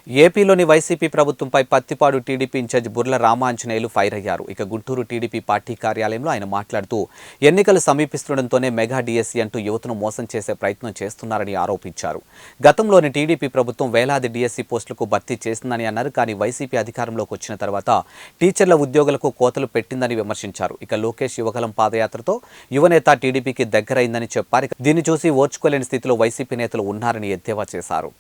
ఏపీలోని వైసీపీ ప్రభుత్వంపై Prathipadu TDP incharge Burla Ramanjaneyulu fire అయ్యారు. ఇక గుంటూరు టీడీపీ పార్టీ కార్యాలయంలో ఆయన మాట్లాడుతూ ఎన్నికలు సమీపిస్తుండటంతోనే మెగా డిఎస్సీ అంటూ యువతను మోసం చేసే ప్రయత్నం చేస్తున్నారని ఆరోపించారు. గతంలోని టీడీపీ ప్రభుత్వం వేలాది డిఎస్సీ పోస్టులకు భర్తీ చేసిందని అన్నారు. కానీ వైసీపీ అధికారంలోకి వచ్చిన తర్వాత టీచర్ల ఉద్యోగులకు కోతలు పెట్టిందని విమర్శించారు. ఇక లోకేష్ యువగలం పాదయాత్రతో యువనేత టీడీపీకి దగ్గరైందని చెప్పారు. దీన్ని చూసి ఓర్చుకోలేని స్థితిలో వైసీపీ నేతలు ఉన్నారని ఎద్దేవా చేశారు.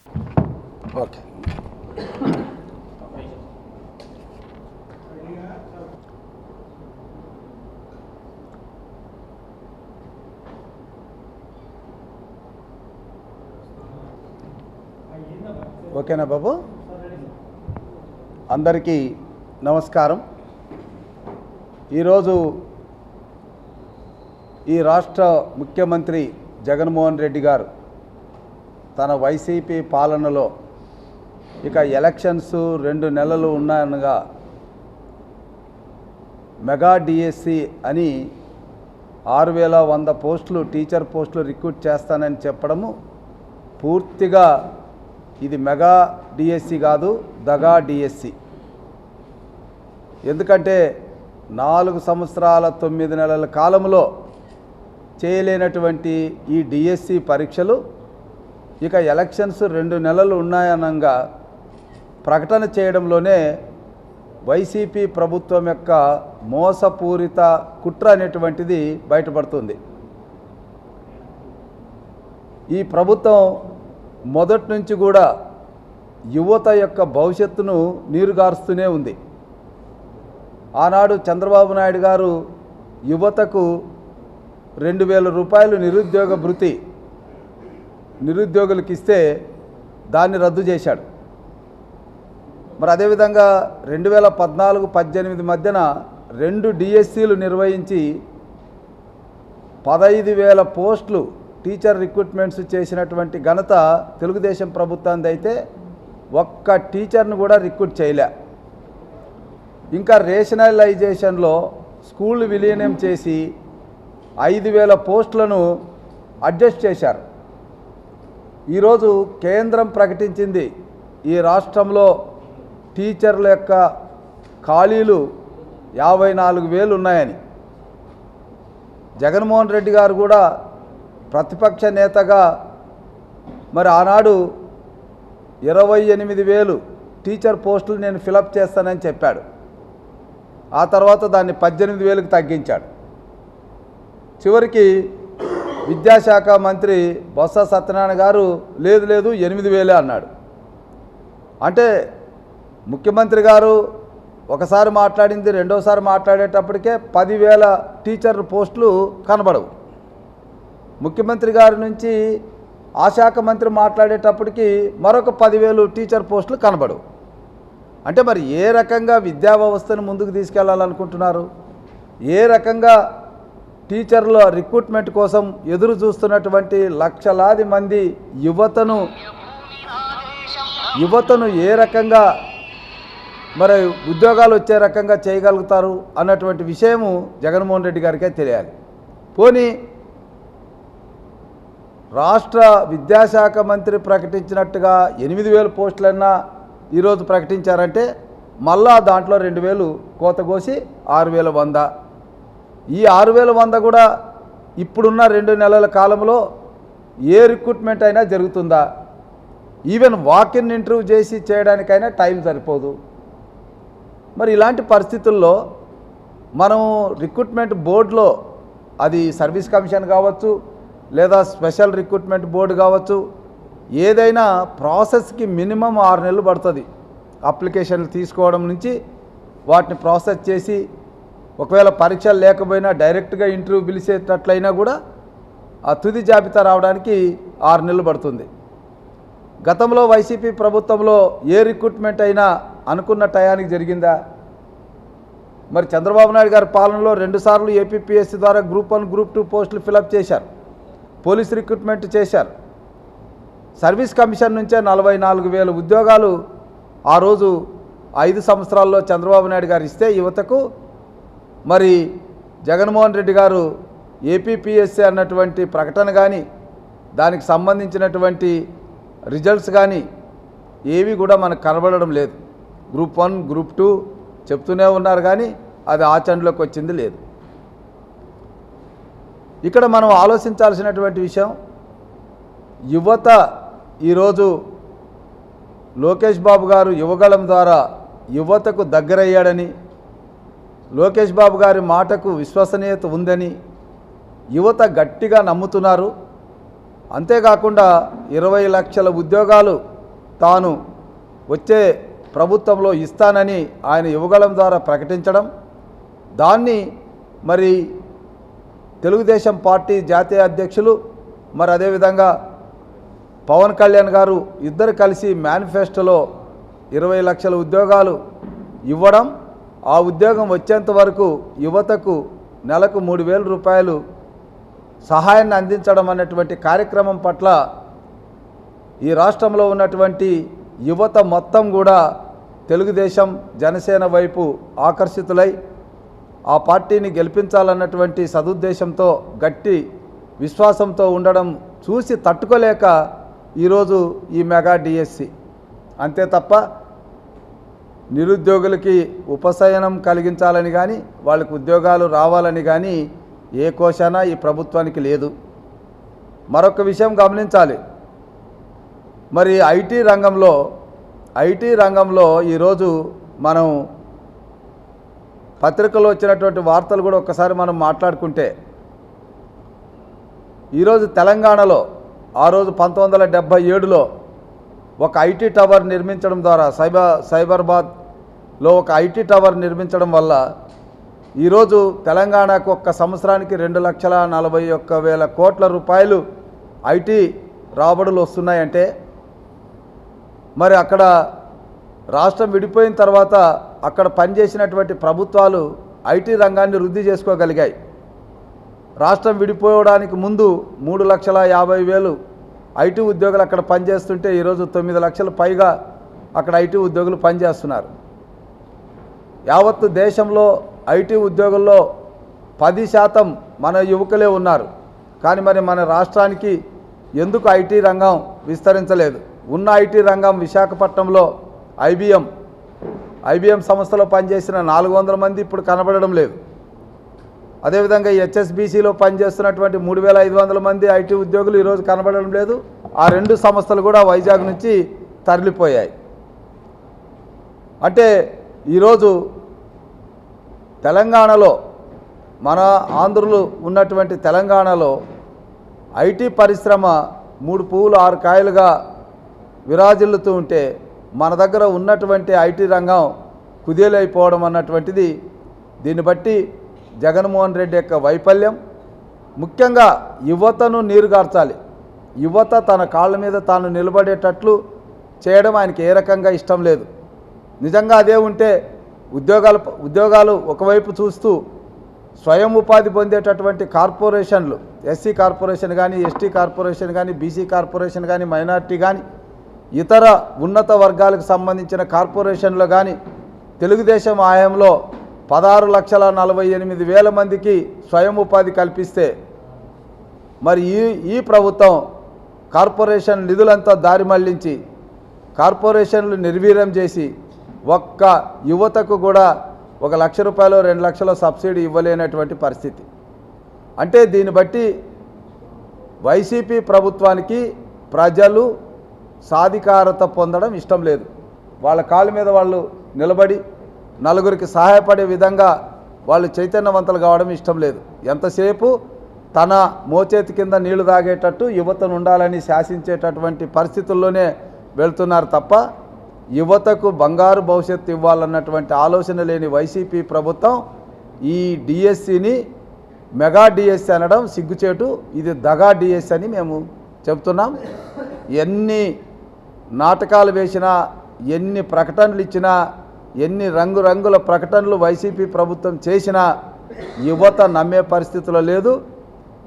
ఓకేనా బాబు? అందరికీ నమస్కారం. ఈరోజు ఈ రాష్ట్ర ముఖ్యమంత్రి జగన్మోహన్ రెడ్డి గారు తన వైసీపీ పాలనలో ఇక ఎలక్షన్స్ 2 నెలలు ఉన్నాయనగా మెగా డిఎస్సి అని 6100 పోస్టులు టీచర్ పోస్టులు రిక్రూట్ చేస్తానని చెప్పడము పూర్తిగా ఇది మెగా డిఎస్సి కాదు, దగా డిఎస్సి. ఎందుకంటే 4 సంవత్సరాల 9 నెలల కాలంలో చేయలేనటువంటి ఈ డిఎస్సి పరీక్షలు ఇక ఎలక్షన్స్ 2 నెలలు ఉన్నాయనగా ప్రకటన చేయడంలోనే వైసీపీ ప్రభుత్వం యొక్క మోసపూరిత కుట్ర అనేటువంటిది బయటపడుతుంది. ఈ ప్రభుత్వం మొదటి నుంచి కూడా యువత యొక్క భవిష్యత్తును నీరుగారుస్తూనే ఉంది. ఆనాడు చంద్రబాబు నాయుడు గారు యువతకు 2000 రూపాయలు నిరుద్యోగ భృతి నిరుద్యోగులకు ఇస్తే దాన్ని రద్దు చేశాడు. మరి అదేవిధంగా 2014-18 మధ్యన 2 డిఎస్సీలు నిర్వహించి 15,000 పోస్టులు టీచర్ రిక్రూట్మెంట్స్ చేసినటువంటి ఘనత తెలుగుదేశం ప్రభుత్వానికి అయితే ఒక్క టీచర్ను కూడా రిక్రూట్ చేయలే. ఇంకా రేషనలైజేషన్లో స్కూల్ విలీనం చేసి 5,000 పోస్టులను అడ్జస్ట్ చేశారు. ఈరోజు కేంద్రం ప్రకటించింది ఈ రాష్ట్రంలో టీచర్ల యొక్క ఖాళీలు 54,000 ఉన్నాయని. జగన్మోహన్ రెడ్డి గారు కూడా ప్రతిపక్ష నేతగా మరి ఆనాడు 28,000 టీచర్ పోస్టులు నేను ఫిలప్ చేస్తానని చెప్పాడు. ఆ తర్వాత దాన్ని 18,000కు తగ్గించాడు. చివరికి విద్యాశాఖ మంత్రి బొత్స సత్యనారాయణ గారు లేదు 8,000 అన్నాడు. అంటే ముఖ్యమంత్రి గారు ఒకసారి మాట్లాడింది రెండోసారి మాట్లాడేటప్పటికే 10,000 టీచర్ పోస్టులు కనబడవు. ముఖ్యమంత్రి గారి నుంచి ఆ శాఖ మంత్రి మాట్లాడేటప్పటికి మరొక 10,000 టీచర్ పోస్టులు కనబడవు. అంటే మరి ఏ రకంగా విద్యా వ్యవస్థను ముందుకు తీసుకెళ్లాలనుకుంటున్నారు? ఏ రకంగా టీచర్ల రిక్రూట్మెంట్ కోసం ఎదురు చూస్తున్నటువంటి లక్షలాది మంది యువతను ఏ రకంగా మరి ఉద్యోగాలు వచ్చే రకంగా చేయగలుగుతారు అన్నటువంటి విషయము జగన్మోహన్ రెడ్డి గారికే తెలియాలి. పోనీ రాష్ట్ర విద్యాశాఖ మంత్రి ప్రకటించినట్టుగా 8,000 పోస్టులన్నా ఈరోజు ప్రకటించారంటే మళ్ళా దాంట్లో 2,000 కోత కోసి 6,100. ఈ 6,100 కూడా ఇప్పుడున్న 2 నెలల కాలంలో ఏ రిక్రూట్మెంట్ అయినా జరుగుతుందా? ఈవెన్ వాకిన్ ఇంటర్వ్యూ చేసి చేయడానికైనా టైం సరిపోదు. మరి ఇలాంటి పరిస్థితుల్లో మనం రిక్రూట్మెంట్ బోర్డులో అది సర్వీస్ కమిషన్ కావచ్చు లేదా స్పెషల్ రిక్రూట్మెంట్ బోర్డు కావచ్చు, ఏదైనా ప్రాసెస్కి మినిమం 6 నెలలు పడుతుంది. అప్లికేషన్లు తీసుకోవడం నుంచి వాటిని ప్రాసెస్ చేసి ఒకవేళ పరీక్షలు లేకపోయినా డైరెక్ట్గా ఇంటర్వ్యూ పిలిచేటట్లయినా కూడా ఆ తుది జాబితా రావడానికి 6 నెలలు పడుతుంది. గతంలో వైసీపీ ప్రభుత్వంలో ఏ రిక్రూట్మెంట్ అయినా అనుకున్న టయానికి జరిగిందా? మరి చంద్రబాబు నాయుడు గారి పాలనలో 2 సార్లు ఏపీపీఎస్సీ ద్వారా గ్రూప్ 1 గ్రూప్ 2 పోస్టులు ఫిలప్ చేశారు. పోలీస్ రిక్రూట్మెంట్ చేశారు. సర్వీస్ కమిషన్ నుంచే 44,000 ఉద్యోగాలు ఆ రోజు 5 సంవత్సరాల్లో చంద్రబాబు నాయుడు గారు ఇస్తే యువతకు మరి జగన్మోహన్ రెడ్డి గారు ఏపీపీఎస్సీ అన్నటువంటి ప్రకటన కానీ దానికి సంబంధించినటువంటి రిజల్ట్స్ కానీ ఏవి కూడా మనకు కనబడడం లేదు. గ్రూప్ 1 గ్రూప్ 2 చెప్తూనే ఉన్నారు కానీ అది ఆచరణలోకి వచ్చింది లేదు. ఇక్కడ మనం ఆలోచించాల్సినటువంటి విషయం, యువత ఈరోజు లోకేష్ బాబు గారు యువగళం ద్వారా యువతకు దగ్గరయ్యాడని, లోకేష్ బాబు గారి మాటకు విశ్వసనీయత ఉందని యువత గట్టిగా నమ్ముతున్నారు. అంతేకాకుండా 20 లక్షల ఉద్యోగాలు తాను వచ్చే ప్రభుత్వంలో ఇస్తానని ఆయన యువగళం ద్వారా ప్రకటించడం, దాన్ని మరి తెలుగుదేశం పార్టీ జాతీయ అధ్యక్షులు మరి అదేవిధంగా పవన్ కళ్యాణ్ గారు ఇద్దరు కలిసి మేనిఫెస్టోలో 20 లక్షల ఉద్యోగాలు ఇవ్వడం, ఆ ఉద్యోగం వచ్చేంత వరకు యువతకు నెలకు 3,000 రూపాయలు సహాయాన్ని అందించడం అనేటువంటి కార్యక్రమం పట్ల ఈ రాష్ట్రంలో ఉన్నటువంటి యువత మొత్తం కూడా తెలుగుదేశం జనసేన వైపు ఆకర్షితులై ఆ పార్టీని గెలిపించాలన్నటువంటి సదుద్దేశంతో గట్టి విశ్వాసంతో ఉండడం చూసి తట్టుకోలేక ఈరోజు ఈ మెగా డిఎస్సి. అంతే తప్ప నిరుద్యోగులకి ఉపశమనం కలిగించాలని కానీ వాళ్ళకు ఉద్యోగాలు రావాలని కానీ ఏ కోశాన ఈ ప్రభుత్వానికి లేదు. మరొక విషయం గమనించాలి, మరి ఐటీ రంగంలో ఈరోజు మనం పత్రికలో వచ్చినటువంటి వార్తలు కూడా ఒక్కసారి మనం మాట్లాడుకుంటే, ఈరోజు తెలంగాణలో ఆ రోజు 1977లో ఒక ఐటీ టవర్ నిర్మించడం ద్వారా సైబరాబాద్లో ఒక ఐటీ టవర్ నిర్మించడం వల్ల ఈరోజు తెలంగాణకు ఒక్క సంవత్సరానికి 2,41,000 కోట్ల రూపాయలు ఐటీ రాబడులు వస్తున్నాయంటే, మరి అక్కడ రాష్ట్రం విడిపోయిన తర్వాత అక్కడ పనిచేసినటువంటి ప్రభుత్వాలు ఐటీ రంగాన్ని వృద్ధి చేసుకోగలిగాయి. రాష్ట్రం విడిపోవడానికి ముందు 3,50,000 ఐటీ ఉద్యోగులు అక్కడ పనిచేస్తుంటే ఈరోజు 9 లక్షల పైగా అక్కడ ఐటీ ఉద్యోగులు పనిచేస్తున్నారు. యావత్తు దేశంలో ఐటీ ఉద్యోగుల్లో 10% మన యువకులే ఉన్నారు. కానీ మరి మన రాష్ట్రానికి ఎందుకు ఐటీ రంగం విస్తరించలేదు? ఉన్న ఐటీ రంగం విశాఖపట్నంలో ఐబిఎం సంస్థలో పనిచేసిన 400 మంది ఇప్పుడు కనబడడం లేదు. అదేవిధంగా హెచ్ఎస్బీసీలో పనిచేస్తున్నటువంటి 3,500 మంది ఐటీ ఉద్యోగులు ఈరోజు కనబడడం లేదు. ఆ 2 సంస్థలు కూడా వైజాగ్ నుంచి తరలిపోయాయి. అంటే ఈరోజు తెలంగాణలో మన ఆంధ్రులు ఉన్నటువంటి తెలంగాణలో ఐటీ పరిశ్రమ 3 పువ్వులు 6 కాయలుగా విరాజిల్లుతూ ఉంటే మన దగ్గర ఉన్నటువంటి ఐటీ రంగం కుదేలైపోవడం అన్నటువంటిది, దీన్ని బట్టి జగన్మోహన్ రెడ్డి యొక్క వైఫల్యం. ముఖ్యంగా యువతను నీరుగార్చాలి, యువత తన కాళ్ళ మీద తాను నిలబడేటట్లు చేయడం ఆయనకి ఏ రకంగా ఇష్టం లేదు. నిజంగా అదే ఉంటే ఉద్యోగాలు ఒకవైపు చూస్తూ స్వయం ఉపాధి పొందేటటువంటి కార్పొరేషన్లు, ఎస్సీ కార్పొరేషన్ కానీ, ఎస్టీ కార్పొరేషన్ కానీ, బీసీ కార్పొరేషన్ కానీ, మైనారిటీ కానీ, ఇతర ఉన్నత వర్గాలకు సంబంధించిన కార్పొరేషన్లు కానీ తెలుగుదేశం హయాంలో 16,48,000 మందికి స్వయం ఉపాధి కల్పిస్తే, మరి ఈ ప్రభుత్వం కార్పొరేషన్ నిధులంతా దారి మళ్లించి కార్పొరేషన్లు నిర్వీర్యం చేసి ఒక్క యువతకు కూడా 1 లక్ష రూపాయలు 2 లక్షల సబ్సిడీ ఇవ్వలేనటువంటి పరిస్థితి. అంటే దీన్ని బట్టి వైసీపీ ప్రభుత్వానికి ప్రజలు సాధికారత పొందడం ఇష్టం లేదు. వాళ్ళ కాళ్ళ మీద వాళ్ళు నిలబడి నలుగురికి సహాయపడే విధంగా వాళ్ళు చైతన్యవంతులు కావడం ఇష్టం లేదు. ఎంతసేపు తన మోచేతి కింద నీళ్లు తాగేటట్టు యువతను ఉండాలని శాసించేటటువంటి పరిస్థితుల్లోనే వెళ్తున్నారు తప్ప యువతకు బంగారు భవిష్యత్తు ఇవ్వాలన్నటువంటి ఆలోచన లేని వైసీపీ ప్రభుత్వం ఈ డిఎస్సిని మెగా డిఎస్సి అనడం సిగ్గుచేటు. ఇది దగా డిఎస్సి అని మేము చెప్తున్నాం. ఎన్ని నాటకాలు వేసినా, ఎన్ని ప్రకటనలు ఇచ్చినా, ఎన్ని రంగురంగుల ప్రకటనలు వైసీపీ ప్రభుత్వం చేసినా యువత నమ్మే పరిస్థితిలో లేదు.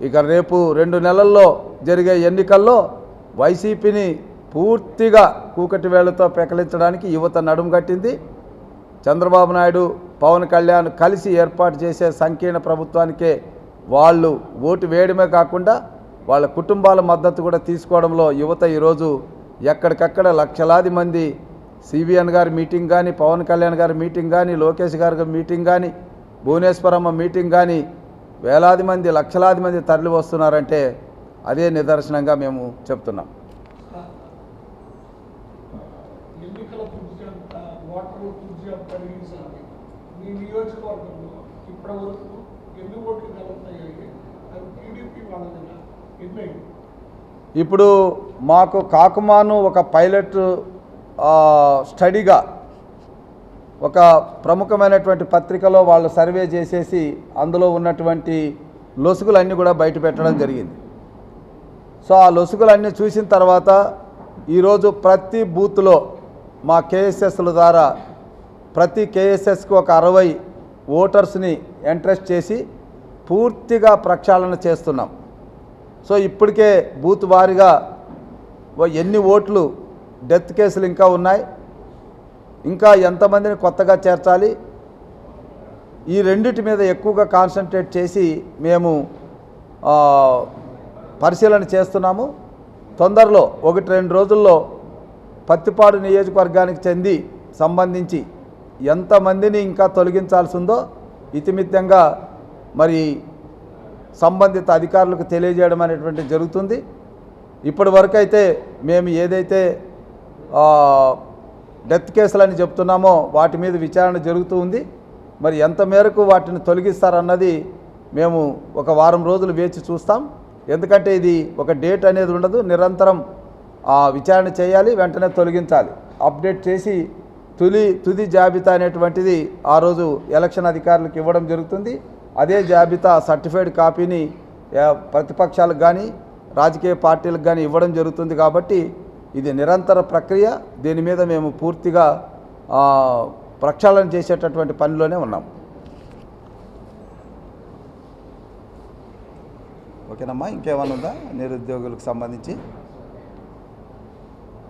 ఇక రేపు 2 నెలల్లో జరిగే ఎన్నికల్లో వైసీపీని పూర్తిగా కూకటి వేళ్లతో పెకలించడానికి యువత నడుము కట్టింది. చంద్రబాబు నాయుడు, పవన్ కళ్యాణ్ కలిసి ఏర్పాటు చేసే సంకీర్ణ ప్రభుత్వానికే వాళ్ళు ఓటు వేయడమే కాకుండా వాళ్ళ కుటుంబాల మద్దతు కూడా తీసుకోవడంలో యువత ఈరోజు ఎక్కడికక్కడ లక్షలాది మంది సిబిఎన్ గారి మీటింగ్ కానీ, పవన్ కళ్యాణ్ గారి మీటింగ్ కానీ, లోకేష్ గారి మీటింగ్ కానీ, భువనేశ్వరమ్మ మీటింగ్ కానీ వేలాది మంది, లక్షలాది మంది తరలి వస్తున్నారంటే అదే నిదర్శనంగా మేము చెప్తున్నాం. ఎన్నికల తుడిచేంత ఓటర్లు తుడిచేంత మీ నియోజకవర్గంలో ఇప్పటి వరకు ఎన్ని ఓట్లు కలుగుతాయి? అది టీడీపీ వాళ్ళ ఎన్ని? ఇప్పుడు మాకు కాకుమాను ఒక పైలట్ స్టడీగా ఒక ప్రముఖమైనటువంటి పత్రికలో వాళ్ళు సర్వే చేసేసి అందులో ఉన్నటువంటి లొసుగులన్నీ కూడా బయట పెట్టడం జరిగింది. సో ఆ లొసుగులన్నీ చూసిన తర్వాత ఈరోజు ప్రతి బూత్లో మా కేఎస్ఎస్ల ద్వారా ప్రతి కేఎస్ఎస్కి ఒక 60 ఓటర్స్ని ఇంట్రెస్ట్ చేసి పూర్తిగా ప్రక్షాళన చేస్తున్నాం. సో ఇప్పటికే బూత్ వారీగా ఎన్ని ఓట్లు డెత్ కేసులు ఇంకా ఉన్నాయి, ఇంకా ఎంతమందిని కొత్తగా చేర్చాలి, ఈ రెండిటి మీద ఎక్కువగా కాన్సన్ట్రేట్ చేసి మేము పరిశీలన చేస్తున్నాము. తొందరలో 1-2 రోజుల్లో పత్తిపాడు నియోజకవర్గానికి సంబంధించి ఎంతమందిని ఇంకా తొలగించాల్సి ఉందో ఇతిమిత్యంగా మరి సంబంధిత అధికారులకు తెలియజేయడం అనేటువంటి జరుగుతుంది. ఇప్పటి వరకు అయితే మేము ఏదైతే డెత్ కేసులని చెప్తున్నామో వాటి మీద విచారణ జరుగుతూ ఉంది. మరి ఎంత మేరకు వాటిని తొలగిస్తారన్నది మేము ఒక వారం రోజులు వేచి చూస్తాం. ఎందుకంటే ఇది ఒక డేట్ అనేది ఉండదు, నిరంతరం విచారణ చేయాలి, వెంటనే తొలగించాలి. అప్డేట్ చేసి తుది జాబితా అనేటువంటిది ఆ రోజు ఎలక్షన్ అధికారులకు ఇవ్వడం జరుగుతుంది. అదే జాబితా సర్టిఫైడ్ కాపీని ప్రతిపక్షాలకు కానీ రాజకీయ పార్టీలకు కానీ ఇవ్వడం జరుగుతుంది. కాబట్టి ఇది నిరంతర ప్రక్రియ. దీని మీద మేము పూర్తిగా ప్రక్షాళన చేసేటటువంటి పనిలోనే ఉన్నాం. ఓకేనమ్మా, ఇంకేమైనా ఉందా నిరుద్యోగులకు సంబంధించి?